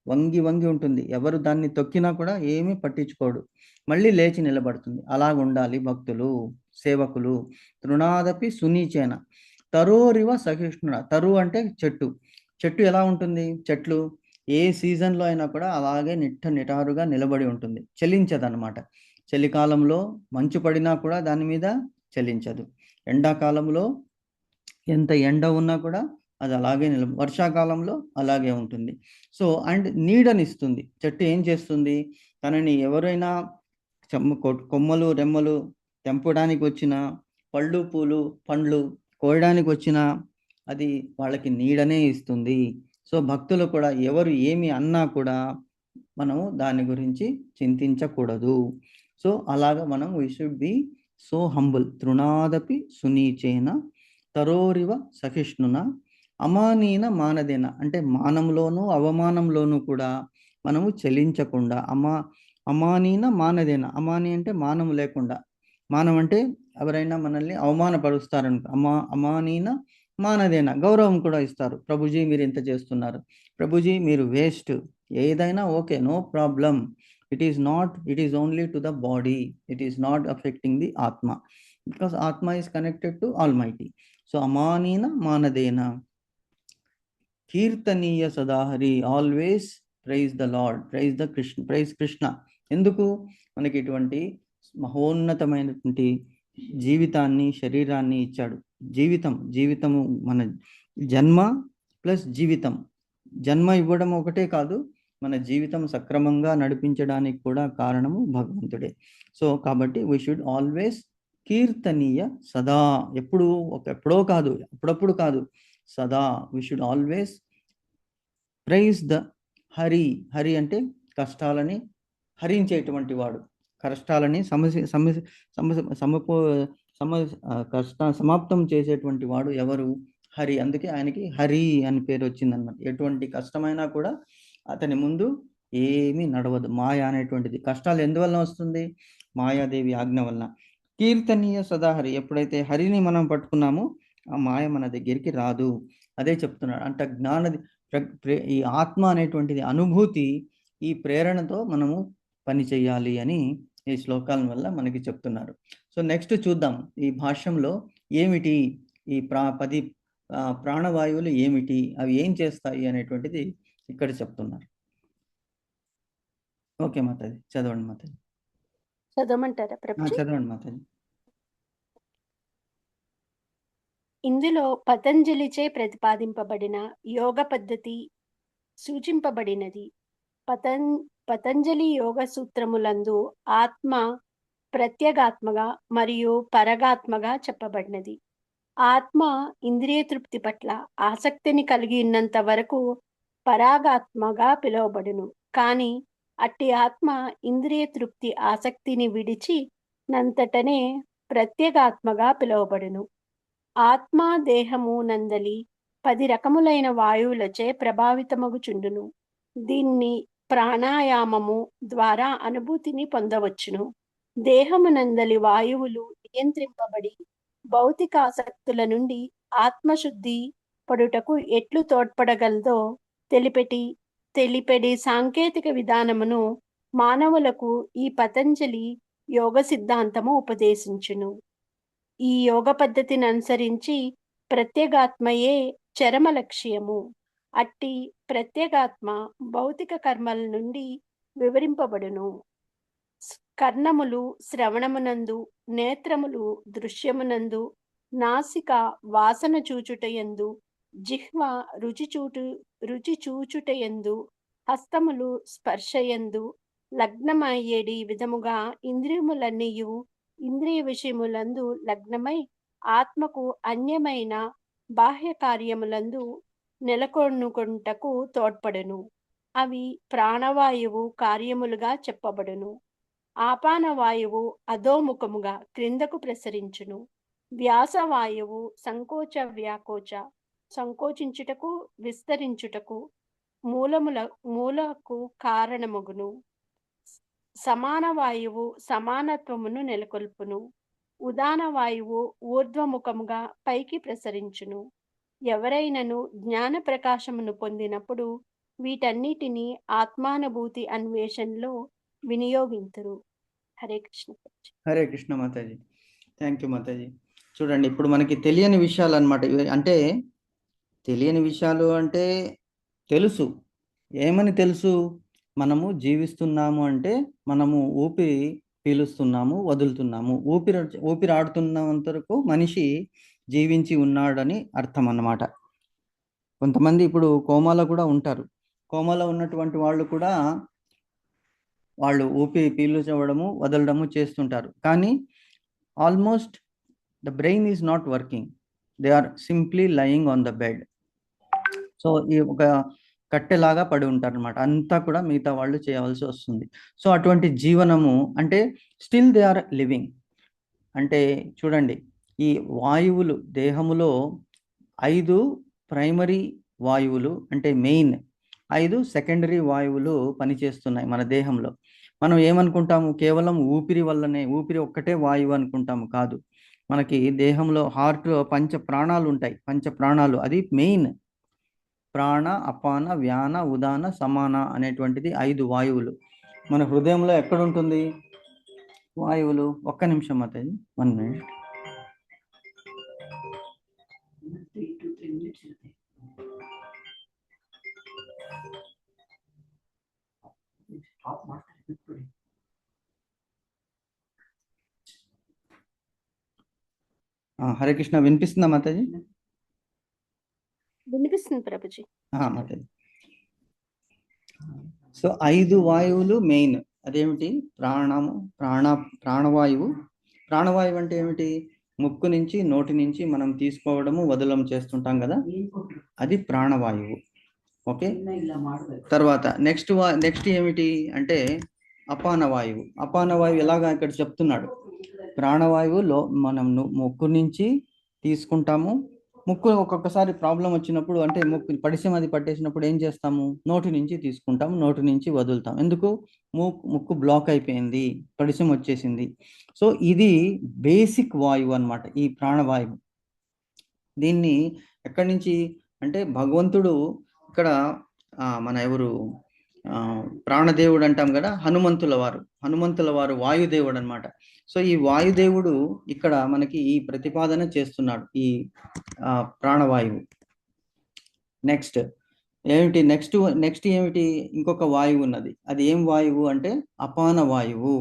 వంగి వంగి ఉంటుంది, ఎవరు దాన్ని తొక్కినా కూడా ఏమీ పట్టించుకోడు, మళ్ళీ లేచి నిలబడుతుంది. అలాగ ఉండాలి భక్తులు, సేవకులు. తృణాదపి సునీచేన తరోరివ సహిష్ణున. తరు అంటే చెట్టు. చెట్టు ఎలా ఉంటుంది? చెట్లు ఏ సీజన్లో అయినా కూడా అలాగే నిటారుగా నిలబడి ఉంటుంది, చలించదన్నమాట. చలికాలంలో మంచు పడినా కూడా దాని మీద చలించదు, ఎండాకాలంలో ఎంత ఎండ ఉన్నా కూడా అది అలాగే వర్షాకాలంలో అలాగే ఉంటుంది. సో అండ్ నీడనిస్తుంది. చెట్టు ఏం చేస్తుంది? తనని ఎవరైనా కొమ్మలు రెమ్మలు తెంపడానికి వచ్చిన, పళ్ళు పూలు పండ్లు కోయడానికి వచ్చిన అది వాళ్ళకి నీడనే ఇస్తుంది. సో భక్తులు కూడా ఎవరు ఏమి అన్నా కూడా మనము దాని గురించి చింతించకూడదు. సో అలాగా మనం we should be so humble. తృణాదపి సునీచేన తరోరివ సహిష్ణున అమానీన మానదేన అంటే మానంలోనూ అవమానంలోనూ కూడా మనము చెలించకుండా. అమానీన మానదేన. అమాని అంటే మానం లేకుండా. మానం అంటే ఎవరైనా మనల్ని అవమానపరుస్తారనుకో, అమానీన మానదేన గౌరవం కూడా ఇస్తారు. ప్రభుజీ మీరు ఇంత చేస్తున్నారు, ప్రభుజీ మీరు వేస్ట్, ఏదైనా okay, no problem. It is only to the body. It is not affecting the Atma, because Atma is connected to Almighty. So Amanina Manadena Kirtaniya Sadahari, always praise the Lord, praise Krishna. ఎందుకు మనకి ఇటువంటి మహోన్నతమైనటువంటి జీవితాన్ని, శరీరాన్ని ఇచ్చాడు. జీవితము మన జన్మ ప్లస్ జీవితం. జన్మ ఇవ్వడం ఒకటే కాదు, మన జీవితం సక్రమంగా నడిపించడానికి కూడా కారణము భగవంతుడే. సో కాబట్టి వీ షుడ్ ఆల్వేస్ కీర్తనీయ సదా, ఎప్పుడో కాదు, అప్పుడప్పుడు కాదు, సదా we should always praise the Hari. Hari అంటే కష్టాలని హరించేటువంటి వాడు, కష్టాలని సమాప్తం చేసేటువంటి వాడు ఎవరు? హరి. అందుకే ఆయనకి హరి అని పేరు వచ్చిందన్నమాట. ఎటువంటి కష్టమైనా కూడా అతని ముందు ఏమీ నడవదు. మాయ అనేటువంటిది, కష్టాలు ఎందువల్ల వస్తుంది? మాయాదేవి ఆజ్ఞ వలన. కీర్తనీయ సదాహరి, ఎప్పుడైతే హరిని మనం పట్టుకున్నామో ఆ మాయ మన దగ్గరికి రాదు. అదే చెప్తున్నాడు. అంటే ఈ ఆత్మ అనేటువంటిది అనుభూతి, ఈ ప్రేరణతో మనము పని చేయాలి అని ఈ శ్లోకాల వల్ల మనకి చెప్తున్నారు. సో నెక్స్ట్ చూద్దాం ఈ భాష్యంలో ఏమిటి ఈ ప్రాణవాయువులు ఏమిటి, అవి ఏం చేస్తాయి అనేటువంటిది ఇక్కడ చెప్తున్నారు. ఓకే మాతాజీ, చదవండి మాతాజీ. చదవమంటారా ప్రభుజీ? చదవండి మాతాజీ. ఇందులో పతంజలిచే ప్రతిపాదింపబడిన యోగ పద్ధతి సూచింపబడినది. పతంజలి యోగ సూత్రములందు ఆత్మ ప్రత్యేగాత్మగా మరియు పరగాత్మగా చెప్పబడినది. ఆత్మ ఇంద్రియ తృప్తి పట్ల ఆసక్తిని కలిగి ఉన్నంత వరకు పరాగాత్మగా పిలువబడును. కానీ అట్టి ఆత్మ ఇంద్రియ తృప్తి ఆసక్తిని విడిచి నంతటనే ప్రత్యేగాత్మగా పిలువబడును. ఆత్మ దేహము నందలి 10 రకములైన వాయువులచే ప్రభావితమగుచుండును. దీన్ని ప్రాణాయామము ద్వారా అనుభూతిని పొందవచ్చును. దేహము నందలి వాయువులు నియంత్రింపబడి భౌతికాసక్తుల నుండి ఆత్మశుద్ధి పడుటకు ఎట్లు తోడ్పడగలదో తెలిపెడి సాంకేతిక విధానమును మానవులకు ఈ పతంజలి యోగ సిద్ధాంతము ఉపదేశించును. ఈ యోగ పద్ధతిని అనుసరించి ప్రత్యేగాత్మయే చరమ లక్ష్యము. అట్టి ప్రత్యేగాత్మ భౌతిక కర్మల నుండి వివరింపబడును. కర్ణములు శ్రవణమునందు, నేత్రములు దృశ్యమునందు, నాసిక వాసన చూచుటయందు, జిహ్వ రుచి చూచుటయందు, హస్తములు స్పర్శయందు లగ్నమయ్యేడి విధముగా ఇంద్రియములన్నీయు ఇంద్రియ విషయములందు లగ్నమై ఆత్మకు అన్యమైన బాహ్య కార్యములందు నెలకొనుకొనుటకు తోడ్పడును. అవి ప్రాణవాయువు కార్యములుగా చెప్పబడును. ఆపానవాయువు అధోముఖముగా క్రిందకు ప్రసరించును. వ్యాసవాయువు సంకోచ వ్యాకోచ, సంకోచించుటకు విస్తరించుటకు మూలకు కారణమగును. సమాన వాయువు సమానత్వమును నెలకొల్పును. ఉదాన వాయువు ఊర్ధ్వముఖముగా పైకి ప్రసరించును. ఎవరైనను జ్ఞాన ప్రకాశమును పొందినప్పుడు వీటన్నిటిని ఆత్మానుభూతి అన్వేషణలో వినియోగింతురు. హరే కృష్ణ. హరే కృష్ణ మాతాజీ. థ్యాంక్ యూ మాతాజీ. చూడండి, ఇప్పుడు మనకి తెలియని విషయాలు అనమాట. అంటే తెలియని విషయాలు అంటే తెలుసు. ఏమని తెలుసు? మనము జీవిస్తున్నాము అంటే మనము ఊపిరి పీలుస్తున్నాము, వదులుతున్నాము. ఊపిరి ఆడుతున్నంత వరకు మనిషి జీవించి ఉన్నాడని అర్థం అన్నమాట. కొంతమంది ఇప్పుడు కోమాలో కూడా ఉంటారు. కోమాలో ఉన్నటువంటి వాళ్ళు కూడా వాళ్ళు ఊపిరి పీల్చడము వదలడము చేస్తుంటారు. కానీ almost the brain is not working, they are simply lying on the bed. So ఈ ఒక కట్టెలాగా పడి ఉంటారు అనమాట. అంతా కూడా మిగతా వాళ్ళు చేయవలసి వస్తుంది. సో అటువంటి జీవనము అంటే స్టిల్ దే ఆర్ లివింగ్. అంటే చూడండి, ఈ వాయువులు దేహములో 5 ప్రైమరీ వాయువులు అంటే మెయిన్, 5 సెకండరీ వాయువులు పనిచేస్తున్నాయి మన దేహంలో. మనం ఏమనుకుంటాము? కేవలం ఊపిరి వల్లనే, ఊపిరి ఒక్కటే వాయువు అనుకుంటాము. కాదు, మనకి దేహంలో హార్ట్లో 5 ప్రాణాలు ఉంటాయి. 5 ప్రాణాలు, అది మెయిన్. ప్రాణ, అపాన, వ్యాన, ఉదాన, సమాన అనేటువంటిది 5 వాయువులు. మన హృదయంలో ఎక్కడుంటుంది వాయువులు? ఒక్క నిమిషం మాతాజీ, 1 minute. హరే కృష్ణ, వినిపిస్తుందా మాతాజీ? వినిపిస్తుంది ప్రభుజీ. మాతాజీ. సో 5 వాయువులు మెయిన్. అదేమిటి? ప్రాణవాయువు. ప్రాణవాయువు అంటే ఏమిటి? ముక్కు నుంచి నోటి నుంచి మనం తీసుకోవడము వదలడం చేస్తుంటాం కదా, అది ప్రాణవాయువు. ఓకే. తర్వాత నెక్స్ట్ ఏమిటి అంటే అపాన వాయువు. అపాన వాయువు ఎలాగా ఇక్కడ చెప్తున్నాడు. ప్రాణవాయువులో మనం ముక్కు నుంచి తీసుకుంటాము. ముక్కు ఒక్కొక్కసారి ప్రాబ్లం వచ్చినప్పుడు, అంటే ముక్కు పడిశం అది పట్టేసినప్పుడు ఏం చేస్తాము? నోటి నుంచి తీసుకుంటాము, నోటి నుంచి వదులుతాం. ఎందుకు? ముక్కు బ్లాక్ అయిపోయింది, పడిశం వచ్చేసింది. సో ఇది బేసిక్ వాయువు అన్నమాట, ఈ ప్రాణవాయువు. దీన్ని ఎక్కడి నుంచి అంటే భగవంతుడు ఇక్కడ మన ఎవరు ప్రాణదేవుడు అంటాం కదా, హనుమంతుల వారు వాయుదేవుడు అన్నమాట. సో ఈ వాయుదేవుడు ఇక్కడ మనకి ఈ ప్రతిపాదన చేస్తున్నాడు, ఈ ప్రాణవాయువు. నెక్స్ట్ ఏమిటి? ఇంకొక వాయువు ఉన్నది. అది ఏం వాయువు అంటే అపాన వాయువు.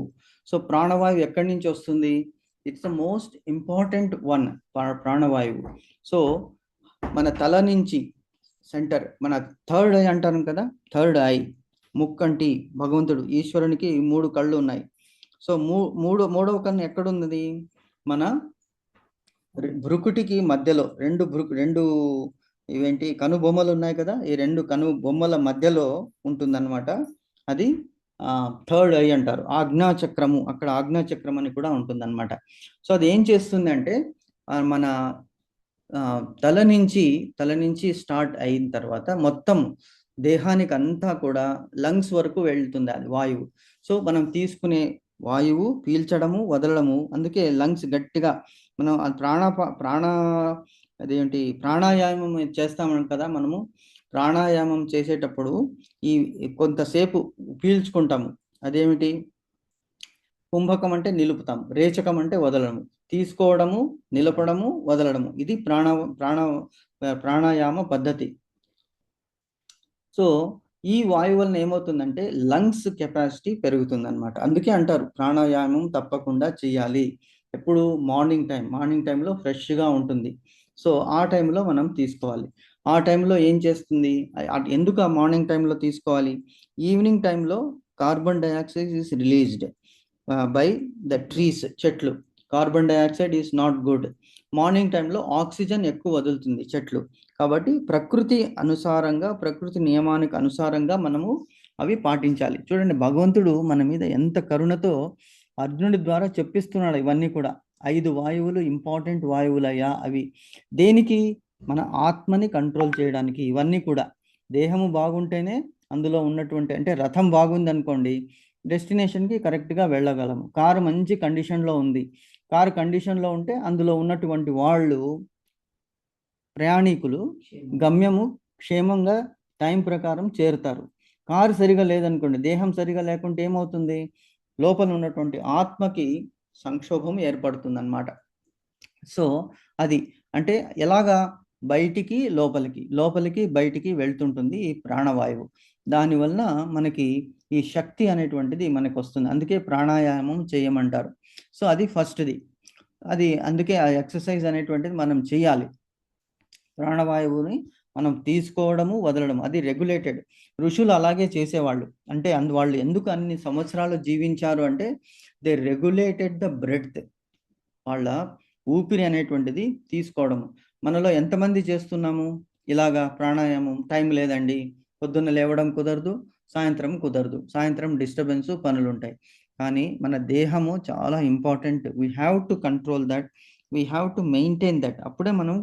సో ప్రాణవాయువు ఎక్కడి నుంచి వస్తుంది? It's the most important one, ప్రాణవాయువు. సో మన తల నుంచి సెంటర్, మన థర్డ్ ఐ అంటారు కదా, థర్డ్ ఐ, ముక్కంటి భగవంతుడు ఈశ్వరునికి 3 కళ్ళు ఉన్నాయి. సో మూడవ కన్ను ఎక్కడున్నది? మన భ్రుకుటికి మధ్యలో రెండు ఇవేంటి కనుబొమ్మలు ఉన్నాయి కదా, ఈ 2 కనుబొమ్మల మధ్యలో ఉంటుందన్నమాట. అది థర్డ్ ఐ అంటారు. ఆజ్ఞాచక్రము, అక్కడ ఆజ్ఞాచక్రం అని కూడా ఉంటుందన్నమాట. సో అది ఏం చేస్తుంది అంటే మన తల నుంచి స్టార్ట్ అయిన తర్వాత మొత్తం దేహానికి అంతా కూడా లంగ్స్ వరకు వెళ్తుంది అది వాయువు. సో మనం తీసుకునే వాయువు పీల్చడము వదలడము, అందుకే లంగ్స్ గట్టిగా మనం అదేంటి ప్రాణాయామం చేస్తామని కదా, మనము ప్రాణాయామం చేసేటప్పుడు ఈ కొంతసేపు పీల్చుకుంటాము. అదేమిటి? కుంభకం అంటే నిలుపుతాము, రేచకం అంటే వదలడము, తీసుకోవడము, నిలపడము, వదలడము. ఇది ప్రాణాయామ పద్ధతి. సో ఈ వాయువు వలన ఏమవుతుందంటే లంగ్స్ కెపాసిటీ పెరుగుతుంది అనమాట. అందుకే అంటారు ప్రాణాయామం తప్పకుండా చేయాలి. ఎప్పుడు? మార్నింగ్ టైంలో ఫ్రెష్గా ఉంటుంది. సో ఆ టైంలో మనం తీసుకోవాలి. ఆ టైంలో ఏం చేస్తుంది? ఎందుకు ఆ మార్నింగ్ టైంలో తీసుకోవాలి? ఈవినింగ్ టైంలో carbon dioxide is released by the trees, చెట్లు. Carbon dioxide is not good. Morning టైంలో ఆక్సిజన్ ఎక్కువ వదులుతుంది చెట్లు. కాబట్టి ప్రకృతి నియమానికి అనుసారంగా మనము అవి పాటించాలి. చూడండి, భగవంతుడు మన మీద ఎంత కరుణతో అర్జునుడి ద్వారా చెప్పిస్తున్నాడు ఇవన్నీ కూడా. 5 వాయువులు ఇంపార్టెంట్ వాయువులయ్యా. అవి దేనికి? మన ఆత్మని కంట్రోల్ చేయడానికి. ఇవన్నీ కూడా దేహము బాగుంటేనే అందులో ఉన్నటువంటి, అంటే రథం బాగుంది అనుకోండి, డెస్టినేషన్కి కరెక్ట్గా వెళ్ళగలము. కారు మంచి కండిషన్లో ఉంది, కారు కండిషన్లో ఉంటే అందులో ఉన్నటువంటి ప్రయాణికులు గమ్యము క్షేమంగా టైం ప్రకారం చేరుతారు. కారు సరిగా లేదనుకోండి, దేహం సరిగా లేకుంటే ఏమవుతుంది? లోపల ఉన్నటువంటి ఆత్మకి సంక్షోభం ఏర్పడుతుంది అన్నమాట. సో అది అంటే ఎలాగా? బయటికి లోపలికి బయటికి వెళ్తుంటుంది ఈ ప్రాణవాయువు. దానివల్ల మనకి ఈ శక్తి అనేటువంటిది మనకు వస్తుంది. అందుకే ప్రాణాయామం చేయమంటారు. సో అది ఫస్ట్ది. అందుకే ఆ ఎక్సర్సైజ్ అనేటువంటిది మనం చేయాలి. ప్రాణవాయువుని మనం తీసుకోవడము, వదలడం, అది రెగ్యులేటెడ్. ఋషులు అలాగే చేసేవాళ్ళు. అంటే వాళ్ళు ఎందుకు అన్ని సంవత్సరాలు జీవించారు అంటే దే రెగ్యులేటెడ్ ద బ్రెత్. వాళ్ళ ఊపిరి అనేటువంటిది తీసుకోవడము. మనలో ఎంతమంది చేస్తున్నాము ఇలాగా ప్రాణాయామం? టైం లేదండి, పొద్దున్న లేవడం కుదరదు, సాయంత్రం డిస్టర్బెన్స్, పనులు ఉంటాయి. కానీ మన దేహము చాలా important. We have to control that, we have to maintain that. అప్పుడే మనం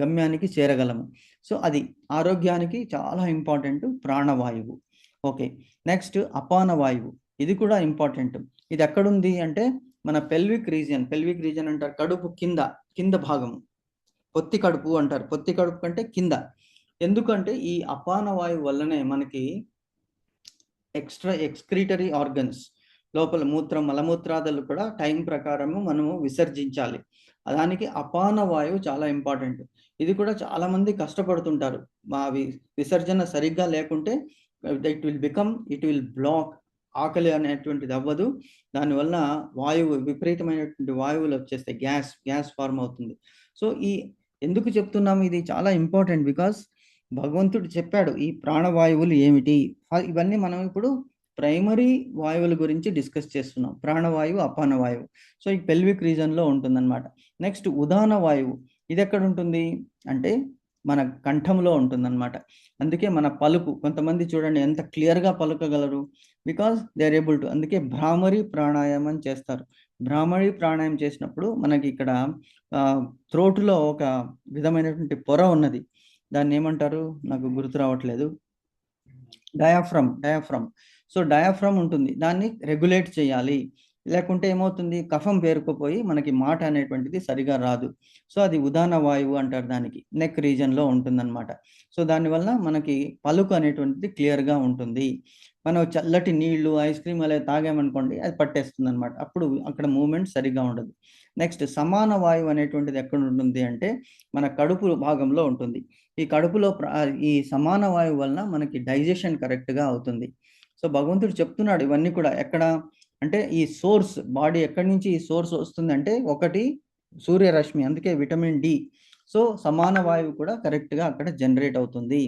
గమ్యానికి చేరగలము. సో అది ఆరోగ్యానికి చాలా ఇంపార్టెంట్ ప్రాణవాయువు. ఓకే. నెక్స్ట్ అపాన వాయువు. ఇది కూడా ఇంపార్టెంట్. ఇది ఎక్కడుంది అంటే మన పెల్విక్ రీజన్ అంటారు. కడుపు కింద భాగము, పొత్తి కడుపు అంటారు. పొత్తి కడుపు కంటే కింద. ఎందుకంటే ఈ అపాన వాయువు వల్లనే మనకి ఎక్స్క్రీటరీ ఆర్గన్స్ లోపల మలమూత్రాదులు కూడా టైం ప్రకారము మనము విసర్జించాలి. దానికి అపాన వాయువు చాలా ఇంపార్టెంట్. ఇది కూడా చాలా మంది కష్టపడుతుంటారు. విసర్జన సరిగ్గా లేకుంటే ఇట్ విల్ బ్లాక్ ఆకలి అనేటువంటిది అవ్వదు. దానివల్ల విపరీతమైనటువంటి వాయువులు వచ్చేస్తాయి. గ్యాస్ ఫార్మ్ అవుతుంది. సో, ఎందుకు చెప్తున్నాము ఇది చాలా ఇంపార్టెంట్ బికాజ్ భగవంతుడు చెప్పాడు. ఈ ప్రాణవాయువులు ఏమిటి? ఇవన్నీ మనం ఇప్పుడు ప్రైమరీ వాయువుల గురించి డిస్కస్ చేస్తున్నాం. ప్రాణవాయువు, అపాన వాయువు. సో, ఈ పెల్విక్ రీజన్‌లో ఉంటుందన్నమాట. నెక్స్ట్ ఉదాన వాయువు. ఇదెక్కడుంటుంది? అంటే మన కంఠంలో ఉంటుందన్నమాట. అందుకే మన పలుకు కొంతమంది చూడండి ఎంత క్లియర్‌గా పలకగలరు. Because they are able to. అందుకే భ్రామరి ప్రాణాయామం చేస్తారు. భ్రామరి ప్రాణాయామం చేసినప్పుడు మనకి ఇక్కడ థ్రోట్‌లో ఒక విధమైనటువంటి పొర ఉన్నది. దాన్నేమంటారు? నాకు గుర్తు రావట్లేదు. డయాఫ్రమ్. సో, డయాఫ్రమ్ ఉంటుంది. దాన్ని రెగ్యులేట్ చేయాలి. లేకుంటే ఏమవుతుంది? కఫం పేరుకుపోయి మనకి మాట అనేటువంటిది సరిగా రాదు. సో, అది ఉదాన వాయువు అంటారు దానికి. నెక్ రీజియన్‌లో ఉంటుందన్నమాట. సో, దానివల్ల మనకి పలుకు అనేటువంటిది క్లియర్‌గా ఉంటుంది. మనం చల్లటి నీళ్లు, ఐస్ క్రీమ్ అలా తాగామనుకోండి అది పట్టేస్తుందన్నమాట. అప్పుడు అక్కడ మూవ్‌మెంట్ సరిగ్గా ఉండదు. నెక్స్ట్ సమాన వాయువు అనేటువంటిది ఎక్కడుంటుంది అంటే మన కడుపు భాగంలో ఉంటుంది. ఈ సమాన వాయువు వలన మనకి డైజెషన్ కరెక్ట్‌గా అవుతుంది. సో, భగవంతుడు చెప్తున్నాడు ఇవన్నీ కూడా ఎక్కడ అంటే ఈ సోర్స్ బాడీ ఎక్కడి నుంచి ఈ సోర్స్ వస్తుందంటే ఒకటి సూర్యరశ్మి. అందుకే విటమిన్ డి. సో, సమాన వాయువు కూడా కరెక్ట్‌గా అక్కడ జనరేట్ అవుతుంది.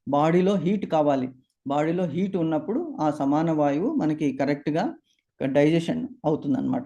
బాడీలో హీట్ కావాలి. బాడీలో హీట్ ఉన్నప్పుడు ఆ సమాన వాయువు మనకి కరెక్ట్‌గా డైజెషన్ అవుతుందన్నమాట.